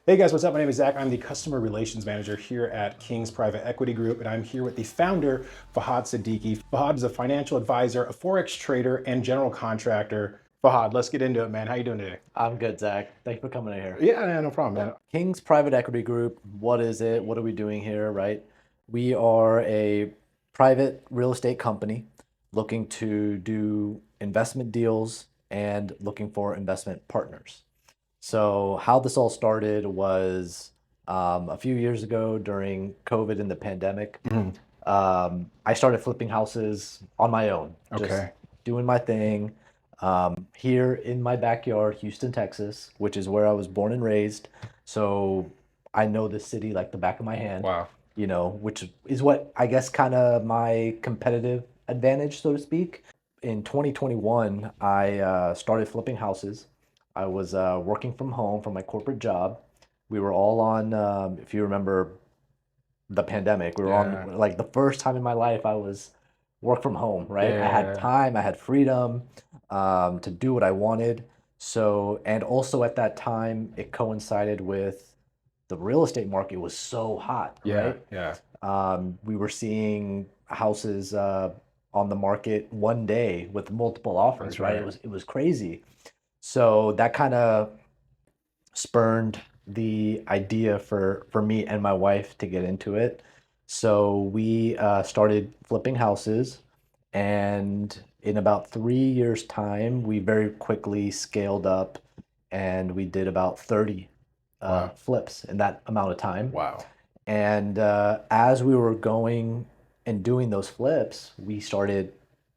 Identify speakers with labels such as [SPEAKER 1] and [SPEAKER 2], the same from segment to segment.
[SPEAKER 1] Hey guys, what's up? My name is Zach. I'm the Customer Relations Manager here at King's Private Equity Group, and I'm here with the founder, Fahad Siddiqi. Fahad is a financial advisor, a Forex trader, and general contractor. Fahad, let's get into it, man. How you doing today?
[SPEAKER 2] I'm good, Zach. Thanks for coming in here.
[SPEAKER 1] Yeah, no problem, man.
[SPEAKER 2] King's Private Equity Group, what is it? What are we doing here, right? We are a private real estate company looking to do investment deals and looking for investment partners. So, how this all started was a few years ago during COVID and the pandemic.
[SPEAKER 1] Mhm.
[SPEAKER 2] I started flipping houses on my own, just
[SPEAKER 1] Okay.
[SPEAKER 2] doing my thing here in my backyard, Houston, Texas, which is where I was born and raised. So I know the city like the back of my hand,
[SPEAKER 1] Wow.
[SPEAKER 2] which is what I guess kind of my competitive advantage, so to speak. In 2021, I started flipping houses. I was working from home from my corporate job. We were all on, if you remember, the pandemic. We were
[SPEAKER 1] Yeah.
[SPEAKER 2] on like the first time in my life I was work from home, right? I had
[SPEAKER 1] Yeah.
[SPEAKER 2] time, I had freedom to do what I wanted. So, and also at that time, it coincided with the real estate market was so hot,
[SPEAKER 1] Yeah.
[SPEAKER 2] right?
[SPEAKER 1] Yeah.
[SPEAKER 2] We were seeing houses on the market one day with multiple offers,
[SPEAKER 1] That's
[SPEAKER 2] right?
[SPEAKER 1] right.
[SPEAKER 2] It was crazy. So that kind of spurned the idea for me and my wife to get into it. So we started flipping houses, and in about 3 years' time, we very quickly scaled up, and we did about 30
[SPEAKER 1] Wow.
[SPEAKER 2] flips in that amount of time.
[SPEAKER 1] Wow.
[SPEAKER 2] And as we were going and doing those flips,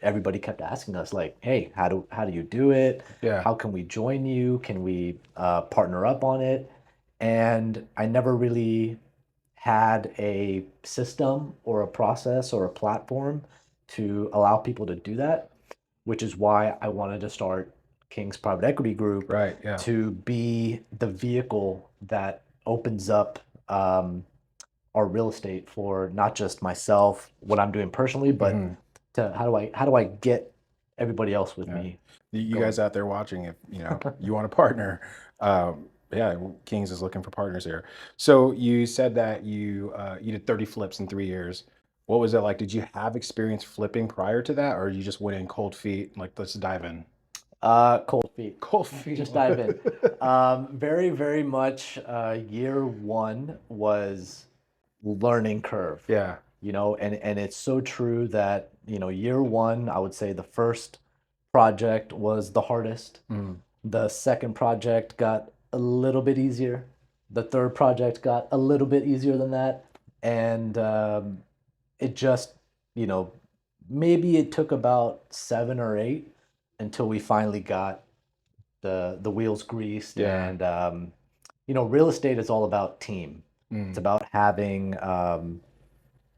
[SPEAKER 2] everybody kept asking us like, "Hey, how do you do it?
[SPEAKER 1] Yeah.
[SPEAKER 2] How can we join you? Can we partner up on it?" And I never really had a system or a process or a platform to allow people to do that, which is why I wanted to start King's Private Equity Group
[SPEAKER 1] Right. Yeah.
[SPEAKER 2] to be the vehicle that opens up our real estate for not just myself, what I'm doing personally, but
[SPEAKER 1] Mhm.
[SPEAKER 2] to how do I get everybody else with
[SPEAKER 1] Yeah.
[SPEAKER 2] me
[SPEAKER 1] You guys
[SPEAKER 2] going?
[SPEAKER 1] out there watching, if you want a partner, yeah, Kings is looking for partners here. So you said that you did 30 flips in 3 years. What was it like? Did you have experience flipping prior to that, or you just went in cold feet? Like, let's dive in.
[SPEAKER 2] Cold feet.
[SPEAKER 1] Cold feet.
[SPEAKER 2] Just dive in. Very, very much year one was learning curve,
[SPEAKER 1] Yeah.
[SPEAKER 2] and it's so true that, year one, I would say the first project was the hardest.
[SPEAKER 1] Mm.
[SPEAKER 2] The second project got a little bit easier. The third project got a little bit easier than that. And it just, you know, maybe it took about seven or eight until we finally got the wheels greased.
[SPEAKER 1] Yeah.
[SPEAKER 2] And real estate is all about team. It's
[SPEAKER 1] Mm.
[SPEAKER 2] about having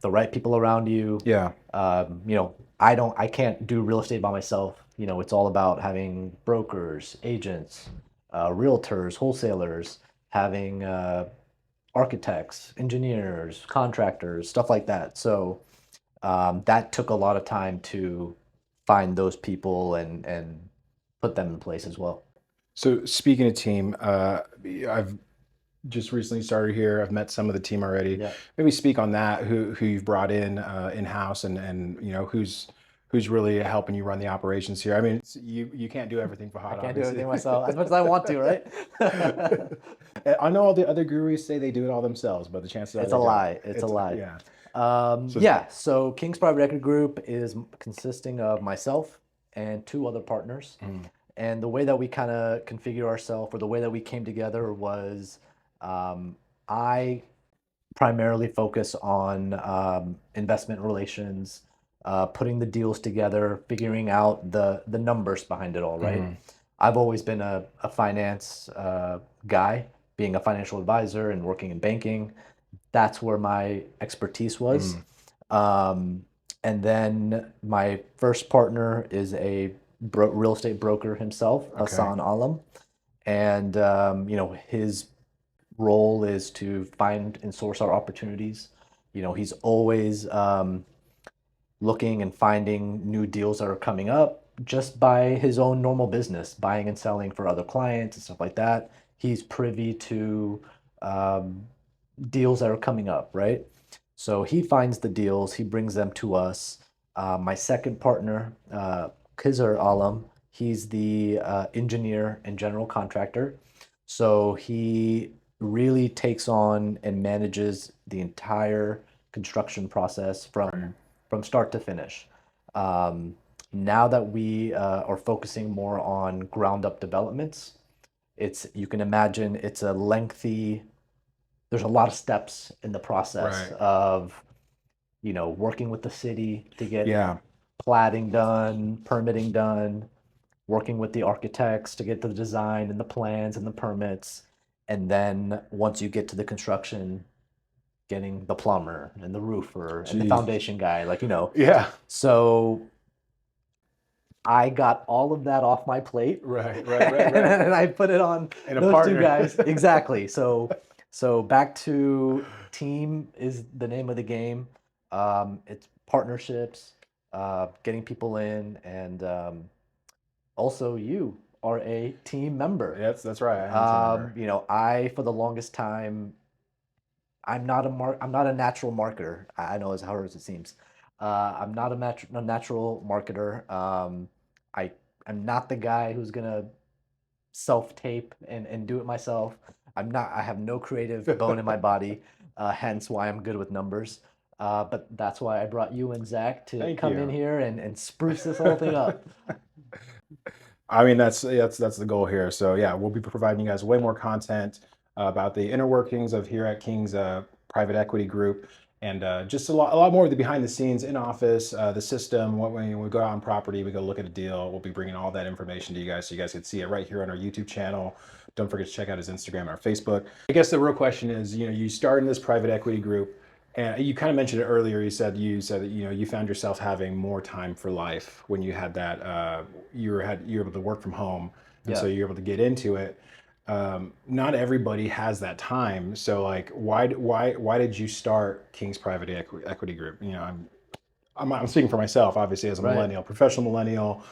[SPEAKER 2] the right people around you.
[SPEAKER 1] Yeah.
[SPEAKER 2] I can't do real estate by myself. It's all about having brokers, agents, realtors, wholesalers, having architects, engineers, contractors, stuff like that. So that took a lot of time to find those people and put them in place as well.
[SPEAKER 1] So speaking of team, I've just recently started here. I've met some of the team already.
[SPEAKER 2] Yeah.
[SPEAKER 1] Maybe speak on that. Who you've brought in house, and who's really helping you run the operations here. I mean, you can't do everything for
[SPEAKER 2] I
[SPEAKER 1] Hot,
[SPEAKER 2] can't do
[SPEAKER 1] obviously.
[SPEAKER 2] everything myself as much as I want to, right?
[SPEAKER 1] I know all the other gurus say they do it all themselves, but the chances are
[SPEAKER 2] It's
[SPEAKER 1] they
[SPEAKER 2] a
[SPEAKER 1] don't.
[SPEAKER 2] lie. It's a
[SPEAKER 1] It's
[SPEAKER 2] lie.
[SPEAKER 1] yeah. So
[SPEAKER 2] Yeah, so King's Private Equity Group is consisting of myself and two other partners.
[SPEAKER 1] mm,
[SPEAKER 2] And the way that we kind of configure ourselves, or the way that we came together, was I primarily focus on investment relations, putting the deals together, figuring out the numbers behind it all, right?
[SPEAKER 1] mm,
[SPEAKER 2] I've always been a finance guy, being a financial advisor and working in banking. That's where my expertise was.
[SPEAKER 1] mm.
[SPEAKER 2] Um, and then my first partner is a real estate broker himself,
[SPEAKER 1] Okay.
[SPEAKER 2] Hassan Alam. And, his role is to find and source our opportunities. He's always looking and finding new deals that are coming up just by his own normal business, buying and selling for other clients and stuff like that. He's privy to um, deals that are coming up, right? So he finds the deals, he brings them to us. My second partner, Khizr Alam, he's the engineer and general contractor. So he really takes on and manages the entire construction process
[SPEAKER 1] Right.
[SPEAKER 2] from start to finish. Um, Now that we are focusing more on ground up developments, you can imagine it's a lengthy, there's a lot of steps in the process
[SPEAKER 1] Right.
[SPEAKER 2] of, working with the city to get
[SPEAKER 1] Yeah.
[SPEAKER 2] platting done, permitting done, working with the architects to get the design and the plans and the permits. And then once you get to the construction, getting the plumber and the roofer and the
[SPEAKER 1] Jeez.
[SPEAKER 2] foundation guy,
[SPEAKER 1] Yeah.
[SPEAKER 2] so I got all of that off my plate
[SPEAKER 1] Right. Right. Right.
[SPEAKER 2] and
[SPEAKER 1] Right.
[SPEAKER 2] I put it on
[SPEAKER 1] And a
[SPEAKER 2] those two
[SPEAKER 1] partner.
[SPEAKER 2] guys. Exactly. So back to team is the name of the game. It's partnerships, getting people in, and also you are a team member.
[SPEAKER 1] That's right. I am a team member.
[SPEAKER 2] I for the longest time I'm not a natural marketer. I know as hard as it seems. I'm not a natural marketer. I I'm not the guy who's gonna self-tape and do it myself. I have no creative bone in my body, hence why I'm good with numbers. But that's why I brought you and Zach to
[SPEAKER 1] Thank
[SPEAKER 2] come in
[SPEAKER 1] you.
[SPEAKER 2] here and spruce this whole thing up.
[SPEAKER 1] I mean, that's the goal here. So yeah, we'll be providing you guys way more content about the inner workings of here at King's private equity group, and just a lot more of the behind the scenes in office, the system. What when we go out on property, we go look at a deal. We'll be bringing all that information to you guys, so you guys can see it right here on our YouTube channel. Don't forget to check out his Instagram and our Facebook. I guess the real question is, you start in this private equity group. And you kind of mentioned it earlier. You said that you found yourself having more time for life when you had that you were able to work from home, and so
[SPEAKER 2] Yeah,
[SPEAKER 1] you're able to get into it. Not everybody has that time. So like, why did you start King's Private Equity Group? I'm speaking for myself, obviously, as a
[SPEAKER 2] right.
[SPEAKER 1] millennial, professional millennial.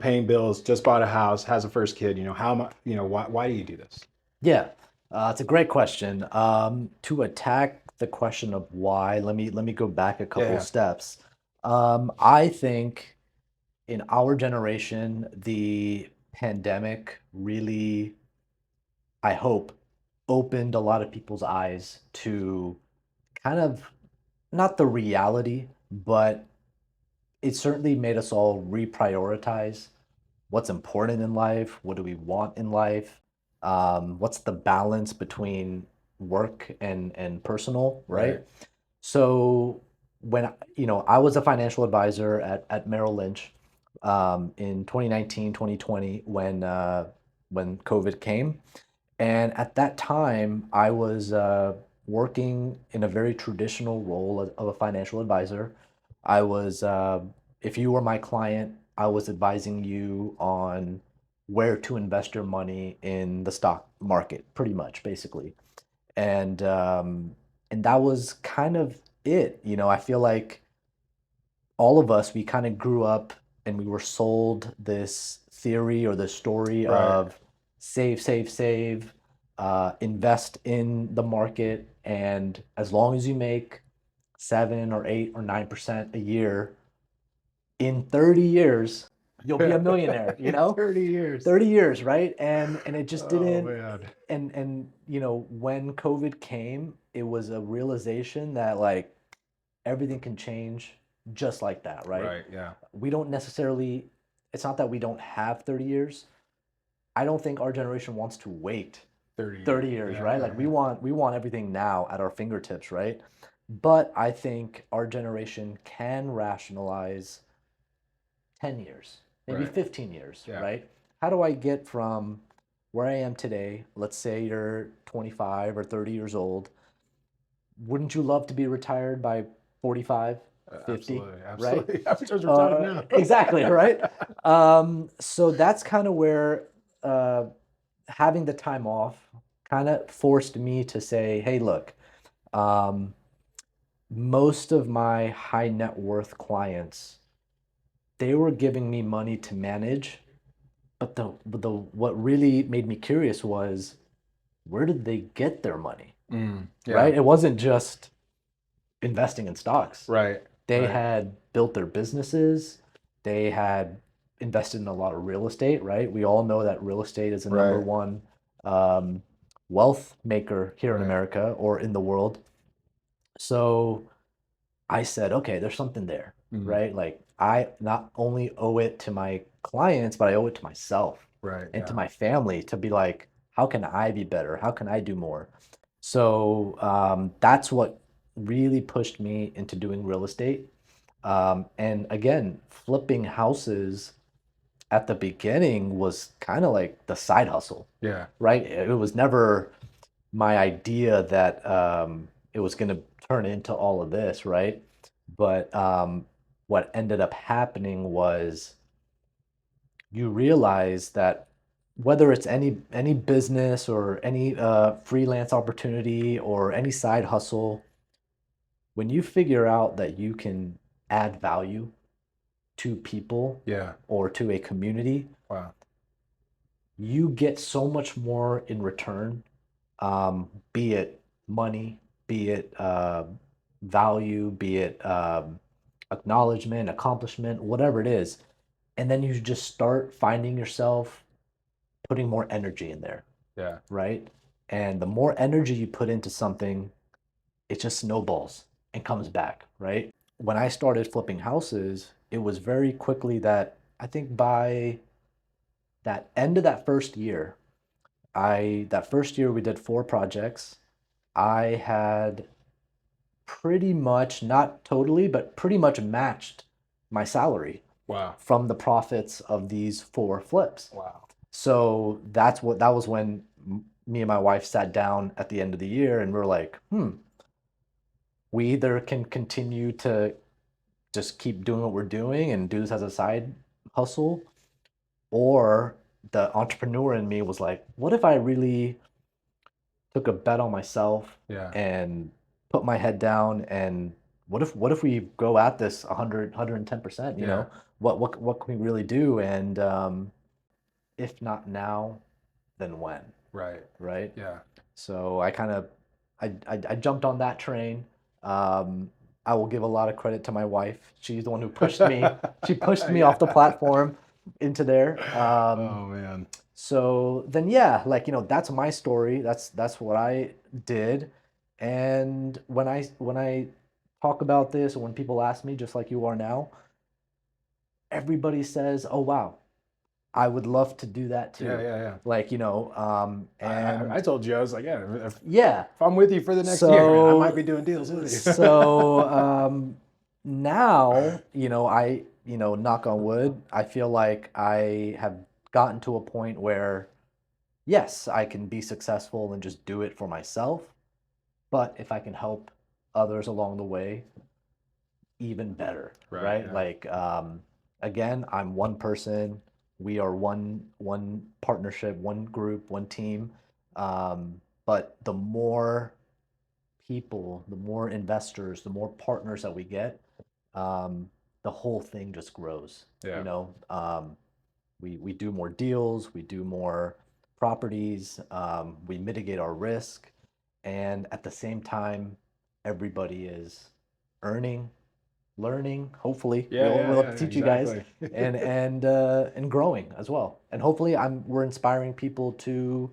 [SPEAKER 1] Paying bills, just bought a house, has a first kid. How much? Why do you do this?
[SPEAKER 2] Yeah, it's a great question. To attack the question of why, let me go back a couple
[SPEAKER 1] Yeah.
[SPEAKER 2] steps. I think in our generation, the pandemic really, I hope, opened a lot of people's eyes to kind of not the reality, but it certainly made us all reprioritize what's important in life, what do we want in life, what's the balance between work and personal, right?
[SPEAKER 1] Right.
[SPEAKER 2] So when I was a financial advisor at Merrill Lynch in 2019, 2020 when COVID came. And at that time, I was working in a very traditional role of a financial advisor. I was, if you were my client, I was advising you on where to invest your money in the stock market, pretty much, basically. And that was kind of it. I feel like all of us, we kind of grew up and we were sold this theory or this story
[SPEAKER 1] Right.
[SPEAKER 2] of save, save, save, invest in the market, and as long as you make 7 or 8 or 9% a year, in 30 years, you'll be a millionaire,
[SPEAKER 1] In 30 years.
[SPEAKER 2] 30 years, right? And it just
[SPEAKER 1] Oh
[SPEAKER 2] didn't,
[SPEAKER 1] man.
[SPEAKER 2] and when COVID came, it was a realization that like everything can change just like that, right?
[SPEAKER 1] Right. Yeah.
[SPEAKER 2] We don't necessarily, it's not that we don't have 30 years. I don't think our generation wants to wait
[SPEAKER 1] 30 years.
[SPEAKER 2] 30 years,
[SPEAKER 1] Yeah.
[SPEAKER 2] right?
[SPEAKER 1] Yeah.
[SPEAKER 2] Like
[SPEAKER 1] Yeah.
[SPEAKER 2] we want everything now at our fingertips, right? But I think our generation can rationalize 10 years, maybe
[SPEAKER 1] Right.
[SPEAKER 2] 15 years,
[SPEAKER 1] Yeah.
[SPEAKER 2] right? How do I get from where I am today? Let's say you're 25 or 30 years old. Wouldn't you love to be retired by 45, 50,
[SPEAKER 1] Absolutely.
[SPEAKER 2] right?
[SPEAKER 1] Absolutely. I'm just retired now.
[SPEAKER 2] Exactly, right? So that's kind of where uh, having the time off kind of forced me to say, hey, look, um, most of my high net worth clients, they were giving me money to manage, but the what really made me curious was where did they get their money?
[SPEAKER 1] Yeah.
[SPEAKER 2] Right? It wasn't just investing in stocks.
[SPEAKER 1] Right.
[SPEAKER 2] They
[SPEAKER 1] Right.
[SPEAKER 2] had built their businesses. They had invested in a lot of real estate, right? We all know that real estate is the number
[SPEAKER 1] Right.
[SPEAKER 2] one um, wealth maker here in
[SPEAKER 1] Right.
[SPEAKER 2] America or in the world. So I said, okay, there's something there,
[SPEAKER 1] Mm.
[SPEAKER 2] right? Like I not only owe it to my clients, but I owe it to myself
[SPEAKER 1] Right.
[SPEAKER 2] and to
[SPEAKER 1] Yeah.
[SPEAKER 2] my family to be like, how can I be better? How can I do more? So that's what really pushed me into doing real estate. And again, flipping houses at the beginning was kind of like the side hustle,
[SPEAKER 1] Yeah.
[SPEAKER 2] right? It was never my idea that it was going to turn into all of this, right? But what ended up happening was you realize that whether it's any business or any freelance opportunity or any side hustle, when you figure out that you can add value to people
[SPEAKER 1] Yeah.
[SPEAKER 2] or to a community,
[SPEAKER 1] Wow.
[SPEAKER 2] you get so much more in return, be it money, be it value, be it acknowledgement, accomplishment, whatever it is. And then you just start finding yourself putting more energy in there,
[SPEAKER 1] Yeah.
[SPEAKER 2] right? And the more energy you put into something, it just snowballs and comes back, right? When I started flipping houses, it was very quickly that I think by that end of that first year, that first year we did 4 projects. I had pretty much, not totally, but pretty much matched my salary
[SPEAKER 1] Wow.
[SPEAKER 2] from the profits of these 4 flips.
[SPEAKER 1] Wow.
[SPEAKER 2] So that was when me and my wife sat down at the end of the year and we're like, we either can continue to just keep doing what we're doing and do this as a side hustle, or the entrepreneur in me was like, what if I really took a bet on myself
[SPEAKER 1] Yeah.
[SPEAKER 2] and put my head down, and what if we go at this 110%, you
[SPEAKER 1] Yeah.
[SPEAKER 2] know? What can we really do? And if not now, then when,
[SPEAKER 1] Right.
[SPEAKER 2] right?
[SPEAKER 1] Yeah.
[SPEAKER 2] So I kind of I jumped on that train. Um, I will give a lot of credit to my wife. She's the one who pushed me. She pushed me off the
[SPEAKER 1] Yeah.
[SPEAKER 2] platform into there.
[SPEAKER 1] Oh man.
[SPEAKER 2] So then, yeah, like that's my story. That's what I did. And when I talk about this, or when people ask me, just like you are now, everybody says, "Oh wow, I would love to do that
[SPEAKER 1] Yeah.
[SPEAKER 2] too."
[SPEAKER 1] Yeah. Yeah.
[SPEAKER 2] Like
[SPEAKER 1] I
[SPEAKER 2] and
[SPEAKER 1] told you, I was like, yeah,
[SPEAKER 2] yeah.
[SPEAKER 1] if I'm with you for the next year, man, I might
[SPEAKER 2] So
[SPEAKER 1] be doing deals with you.
[SPEAKER 2] so now, knock on wood, I feel like I have gotten to a point where yes, I can be successful and just do it for myself, but if I can help others along the way, even better,
[SPEAKER 1] Right.
[SPEAKER 2] right?
[SPEAKER 1] Yeah.
[SPEAKER 2] Like again, I'm one person, we are one partnership, one group, one team. But the more people, the more investors, the more partners that we get, the whole thing just grows.
[SPEAKER 1] Yeah.
[SPEAKER 2] We do more deals, we do more properties, we mitigate our risk, and at the same time, everybody is earning, learning. Hopefully,
[SPEAKER 1] Yeah. Yeah.
[SPEAKER 2] we'll have
[SPEAKER 1] Yeah.
[SPEAKER 2] to
[SPEAKER 1] Yeah.
[SPEAKER 2] teach you guys,
[SPEAKER 1] Exactly.
[SPEAKER 2] and growing as well. And hopefully, we're inspiring people to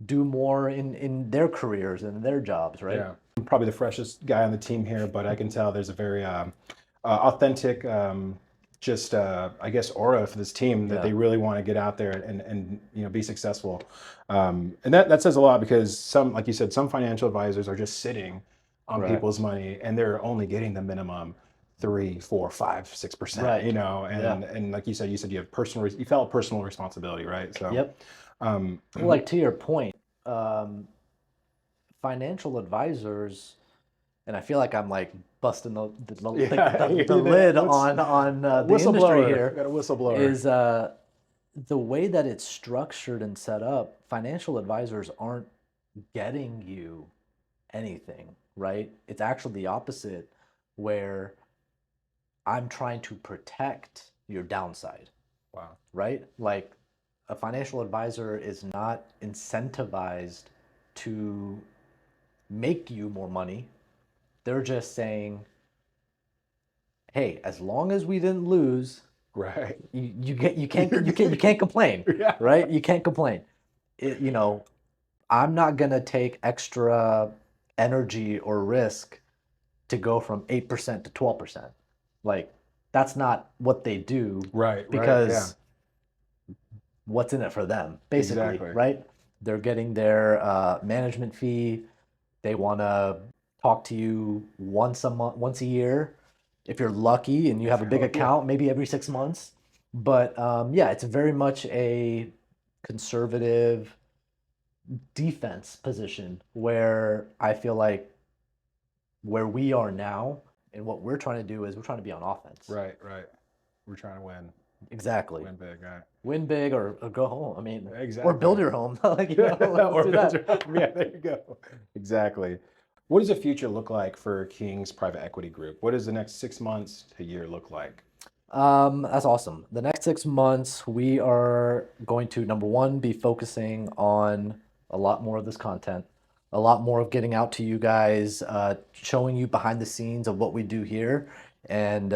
[SPEAKER 2] do more in their careers and their jobs, right?
[SPEAKER 1] Yeah. I'm probably the freshest guy on the team here, but I can tell there's a very authentic, just I guess aura for this team that
[SPEAKER 2] Yeah,
[SPEAKER 1] they really want to get out there and be successful. And that says a lot because some, like you said, some financial advisors are just sitting on people's
[SPEAKER 2] correct.
[SPEAKER 1] money and they're only getting the minimum 3, 4, 5, 6%,
[SPEAKER 2] Right. Yeah.
[SPEAKER 1] and like you said you have you felt personal responsibility, right? So
[SPEAKER 2] Yep.
[SPEAKER 1] um,
[SPEAKER 2] Well, like to your point, um, financial advisors, and I feel like I'm like busting
[SPEAKER 1] yeah,
[SPEAKER 2] the lid
[SPEAKER 1] let's
[SPEAKER 2] on the industry
[SPEAKER 1] whistleblower. We
[SPEAKER 2] here,
[SPEAKER 1] got a whistleblower.
[SPEAKER 2] is the way that it's structured and set up. Financial advisors aren't getting you anything, right? It's actually the opposite, where I'm trying to protect your downside,
[SPEAKER 1] Wow.
[SPEAKER 2] right? Like a financial advisor is not incentivized to make you more money. They're just saying, hey, as long as we didn't lose,
[SPEAKER 1] Right.
[SPEAKER 2] you can't complain,
[SPEAKER 1] Yeah.
[SPEAKER 2] right? You can't complain. You know, I'm not gonna take extra energy or risk to go from 8% to 12%. Like, that's not what they do
[SPEAKER 1] Right. Right. Yeah.
[SPEAKER 2] because what's in it for them, basically,
[SPEAKER 1] Exactly.
[SPEAKER 2] right? They're getting their management fee. They want to talk to you once a month, once a year. If you're lucky and you have a big
[SPEAKER 1] Yeah.
[SPEAKER 2] account, maybe every 6 months. But yeah, it's very much a conservative defense position where I feel like where we are now and what we're trying to do is we're trying to be on offense.
[SPEAKER 1] Right. Right. We're trying to win.
[SPEAKER 2] Exactly.
[SPEAKER 1] Win big. Right.
[SPEAKER 2] Win big or go home. I mean, or
[SPEAKER 1] Exactly.
[SPEAKER 2] build your home. Like, you know, let's
[SPEAKER 1] Or
[SPEAKER 2] do
[SPEAKER 1] build
[SPEAKER 2] that.
[SPEAKER 1] your home. Yeah, there you go. Exactly. What does the future look like for King's Private Equity Group? What does the next 6 months to year look like?
[SPEAKER 2] That's awesome. The next 6 months, we are going to, number one, be focusing on a lot more of this content, a lot more of getting out to you guys, showing you behind the scenes of what we do here and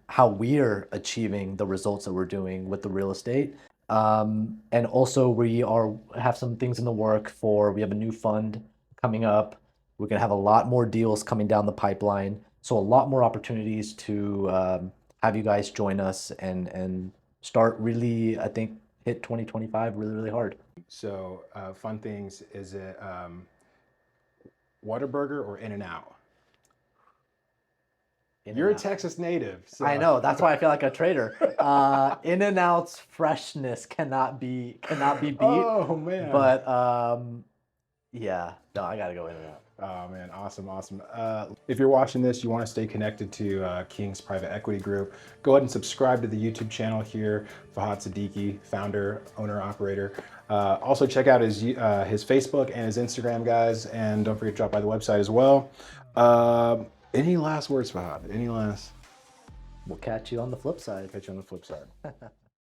[SPEAKER 2] how we're achieving the results that we're doing with the real estate. And also, we are have some things in the work for. We have a new fund coming up. We're gonna have a lot more deals coming down the pipeline. So a lot more opportunities to have you guys join us and start really, I think, hit 2025 really, really hard.
[SPEAKER 1] So, fun things. Is it Whataburger or In-N-Out?
[SPEAKER 2] In
[SPEAKER 1] You're
[SPEAKER 2] and
[SPEAKER 1] a
[SPEAKER 2] out.
[SPEAKER 1] Texas native,
[SPEAKER 2] I
[SPEAKER 1] so
[SPEAKER 2] know. That's why I feel like a traitor. In and Out's freshness cannot be beat.
[SPEAKER 1] oh man.
[SPEAKER 2] But yeah, no, I gotta go In and Out.
[SPEAKER 1] Oh man, awesome, awesome. If you're watching this, you want to stay connected to King's Private Equity Group, go ahead and subscribe to the YouTube channel here. Fahad Siddiqi, founder, owner, operator. Also check out his Facebook and his Instagram, guys, and don't forget to drop by the website as well. Any last words, Fahad? Any last?
[SPEAKER 2] We'll catch you on the flip side.
[SPEAKER 1] Catch you on the flip side.